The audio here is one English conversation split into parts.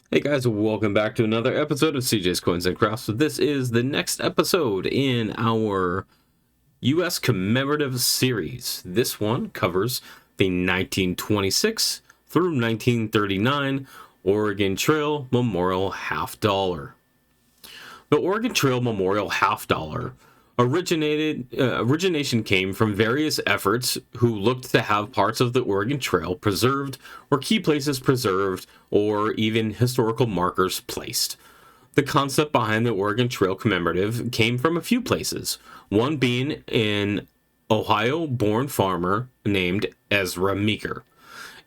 Hey guys, welcome back to another episode of CJ's Coins and Crafts. So this is the next episode in our U.S. commemorative series. This one covers the 1926 through 1939 Oregon Trail Memorial Half Dollar. The Oregon Trail Memorial Half Dollar origination came from various efforts who looked to have parts of the Oregon Trail preserved or key places preserved or even historical markers placed. The concept behind the Oregon Trail commemorative came from a few places, one being an Ohio-born farmer named Ezra Meeker.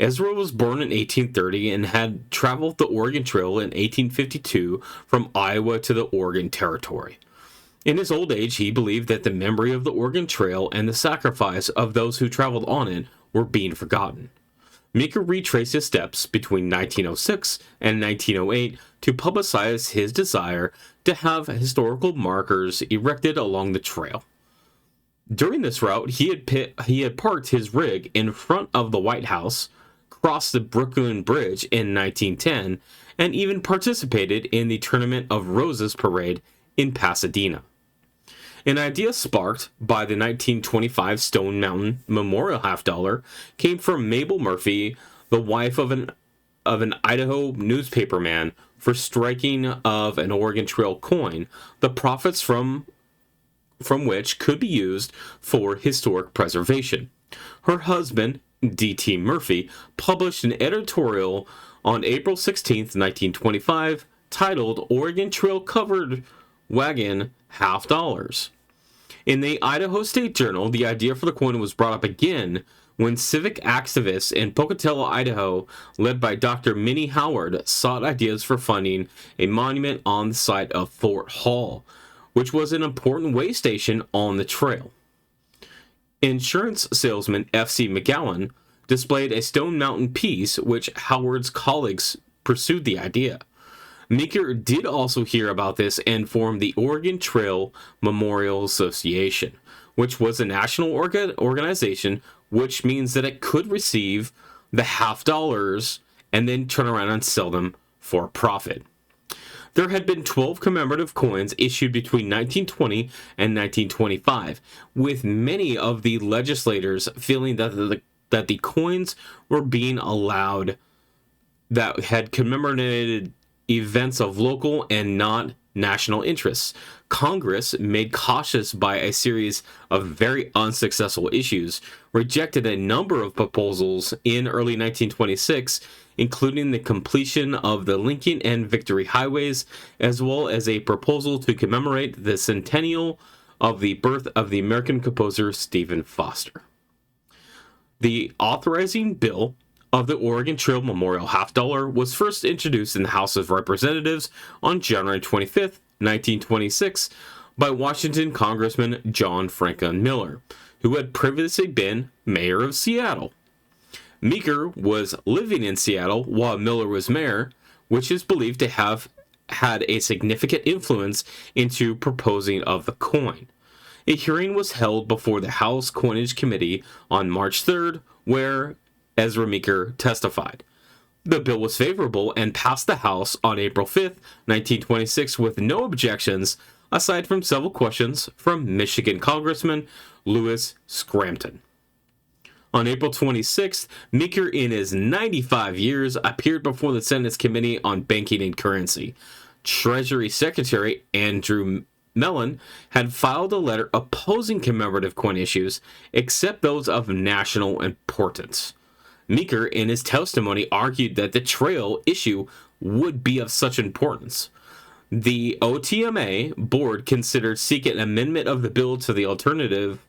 Ezra was born in 1830 and had traveled the Oregon Trail in 1852 from Iowa to the Oregon Territory. In his old age, he believed that the memory of the Oregon Trail and the sacrifice of those who traveled on it were being forgotten. Meeker retraced his steps between 1906 and 1908 to publicize his desire to have historical markers erected along the trail. During this route, he had parked his rig in front of the White House, crossed the Brooklyn Bridge in 1910, and even participated in the Tournament of Roses parade in Pasadena. An idea sparked by the 1925 Stone Mountain Memorial Half Dollar came from Mabel Murphy, the wife of an Idaho newspaperman, for striking of an Oregon Trail coin, the profits from which could be used for historic preservation. Her husband, D.T. Murphy, published an editorial on April 16, 1925, titled Oregon Trail Covered Wagon Half Dollars. In the Idaho State Journal, the idea for the coin was brought up again when civic activists in Pocatello, Idaho, led by Dr. Minnie Howard, sought ideas for funding a monument on the site of Fort Hall, which was an important way station on the trail. Insurance salesman F.C. McGowan displayed a Stone Mountain piece, which Howard's colleagues pursued the idea. Meeker did also hear about this and formed the Oregon Trail Memorial Association, which was a national organization, which means that it could receive the half dollars and then turn around and sell them for a profit. There had been 12 commemorative coins issued between 1920 and 1925, with many of the legislators feeling that the coins were being allowed that had commemorated events of local and not national interests. Congress, made cautious by a series of very unsuccessful issues, rejected a number of proposals in early 1926, including the completion of the Lincoln and Victory highways, as well as a proposal to commemorate the centennial of the birth of the American composer Stephen Foster. The authorizing bill of the Oregon Trail Memorial Half Dollar was first introduced in the House of Representatives on January 25, 1926, by Washington Congressman John Franklin Miller, who had previously been mayor of Seattle. Meeker was living in Seattle while Miller was mayor, which is believed to have had a significant influence into proposing of the coin. A hearing was held before the House Coinage Committee on March 3rd, where Ezra Meeker testified. The bill was favorable and passed the House on April 5, 1926, with no objections, aside from several questions from Michigan Congressman Louis Scranton. On April 26th, Meeker, in his 95 years, appeared before the Senate's Committee on Banking and Currency. Treasury Secretary Andrew Mellon had filed a letter opposing commemorative coin issues, except those of national importance. Meeker, in his testimony, argued that the trail issue would be of such importance. The OTMA board considered seeking an amendment of the bill to the alternative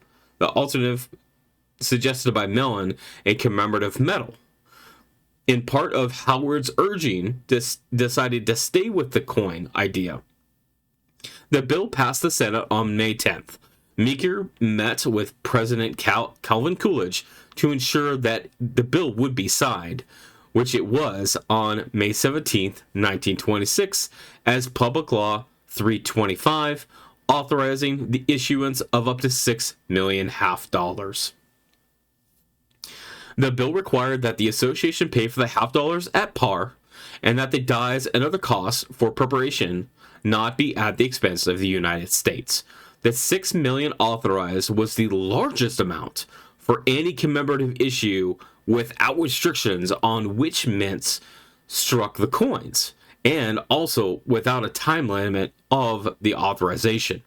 suggested by Mellon, a commemorative medal. In part of Howard's urging, decided to stay with the coin idea. The bill passed the Senate on May 10th. Meeker met with President Calvin Coolidge to ensure that the bill would be signed, which it was on May 17, 1926, as Public Law 325, authorizing the issuance of up to 6 million half dollars. The bill required that the association pay for the half dollars at par and that the dies and other costs for preparation not be at the expense of the United States. The $6 million authorized was the largest amount for any commemorative issue without restrictions on which mints struck the coins, and also without a time limit of the authorization.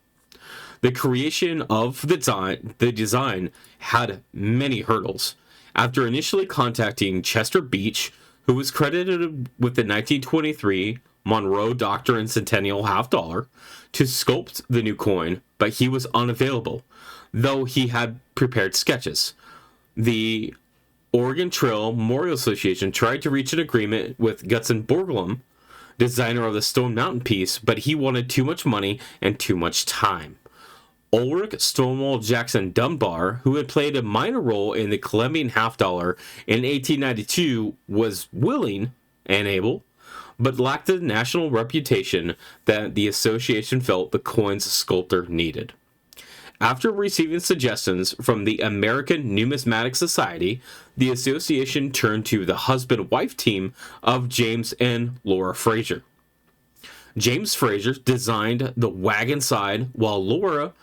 The creation of the design had many hurdles. After initially contacting Chester Beach, who was credited with the 1923 Monroe Doctor and Centennial half dollar, to sculpt the new coin, but he was unavailable, though he had prepared sketches. The Oregon Trail Memorial Association tried to reach an agreement with Gutzon Borglum, designer of the Stone Mountain piece, but he wanted too much money and too much time. Ulrich Stonewall Jackson Dunbar, who had played a minor role in the Columbian half dollar in 1892, was willing and able, but lacked the national reputation that the association felt the coin's sculptor needed. After receiving suggestions from the American Numismatic Society, the association turned to the husband-wife team of James and Laura Fraser. James Fraser designed the wagon side, while Laura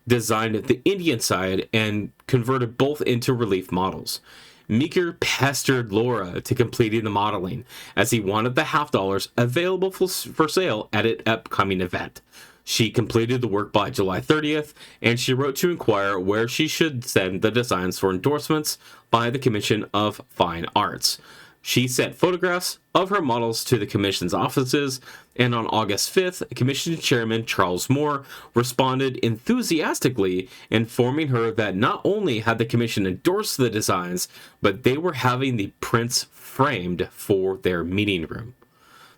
designed the Indian side and converted both into relief models. Meeker pestered Laura to completing the modeling, as he wanted the half dollars available for sale at an upcoming event. She completed the work by July 30th, and she wrote to inquire where she should send the designs for endorsements by the Commission of Fine Arts. She sent photographs of her models to the Commission's offices, and on August 5th, Commission Chairman Charles Moore responded enthusiastically, informing her that not only had the Commission endorsed the designs, but they were having the prints framed for their meeting room.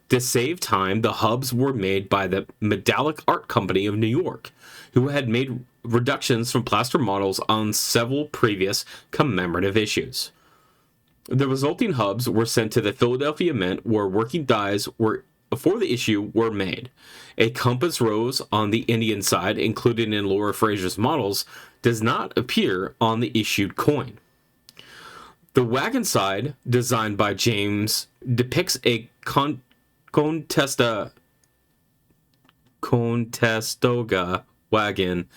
To save time, the hubs were made by the Medallic Art Company of New York, who had made reductions from plaster models on several previous commemorative issues. The resulting hubs were sent to the Philadelphia Mint, where working dies were for the issue were made. A compass rose on the Indian side, included in Laura Fraser's models, does not appear on the issued coin. The wagon side, designed by James, depicts a Conestoga wagon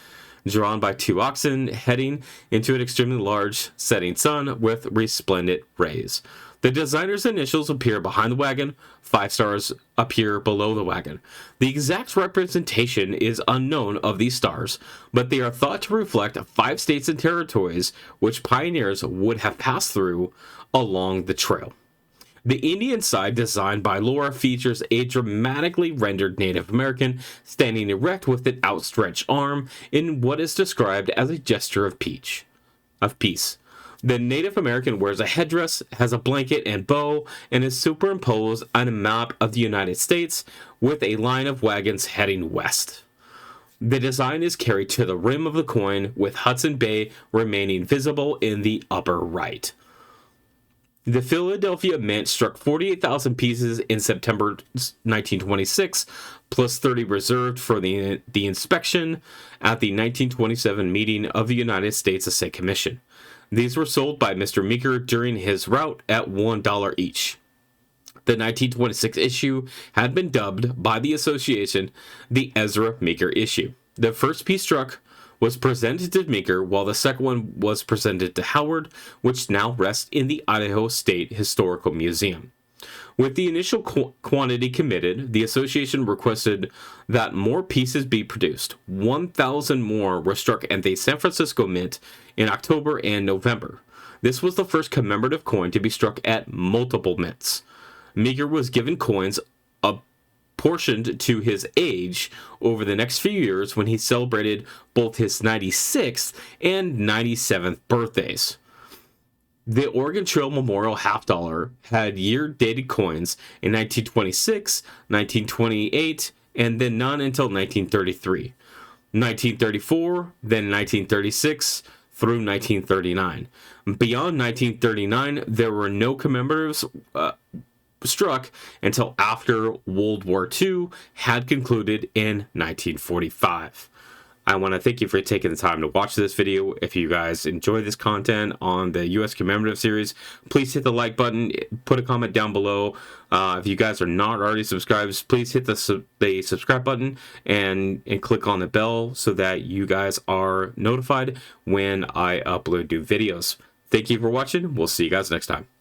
drawn by two oxen heading into an extremely large setting sun with resplendent rays. The designer's initials appear behind the wagon, 5 stars appear below the wagon. The exact representation is unknown of these stars, but they are thought to reflect 5 states and territories which pioneers would have passed through along the trail. The Indian side, designed by Laura, features a dramatically rendered Native American standing erect with an outstretched arm in what is described as a gesture of peace. The Native American wears a headdress, has a blanket and bow, and is superimposed on a map of the United States with a line of wagons heading west. The design is carried to the rim of the coin, with Hudson Bay remaining visible in the upper right. The Philadelphia Mint struck 48,000 pieces in September 1926, plus 30 reserved for the inspection at the 1927 meeting of the United States Assay Commission. These were sold by Mr. Meeker during his route at $1 each. The 1926 issue had been dubbed by the association the Ezra Meeker issue. The first piece struck was presented to Meeker, while the second one was presented to Howard, which now rests in the Idaho State Historical Museum. With the initial quantity committed, the association requested that more pieces be produced. 1,000 more were struck at the San Francisco Mint in October and November. This was the first commemorative coin to be struck at multiple mints. Meeker was given coins apportioned to his age over the next few years when he celebrated both his 96th and 97th birthdays. The Oregon Trail Memorial half dollar had year-dated coins in 1926, 1928, and then none until 1933. 1934, then 1936, through 1939. Beyond 1939, there were no commemoratives struck until after World War II had concluded in 1945. I want to thank you for taking the time to watch this video. If you guys enjoy this content on the U.S. commemorative series, please hit the like button, put a comment down below. If you guys are not already subscribed, please hit the subscribe button and click on the bell so that you guys are notified when I upload new videos. Thank you for watching. We'll see you guys next time.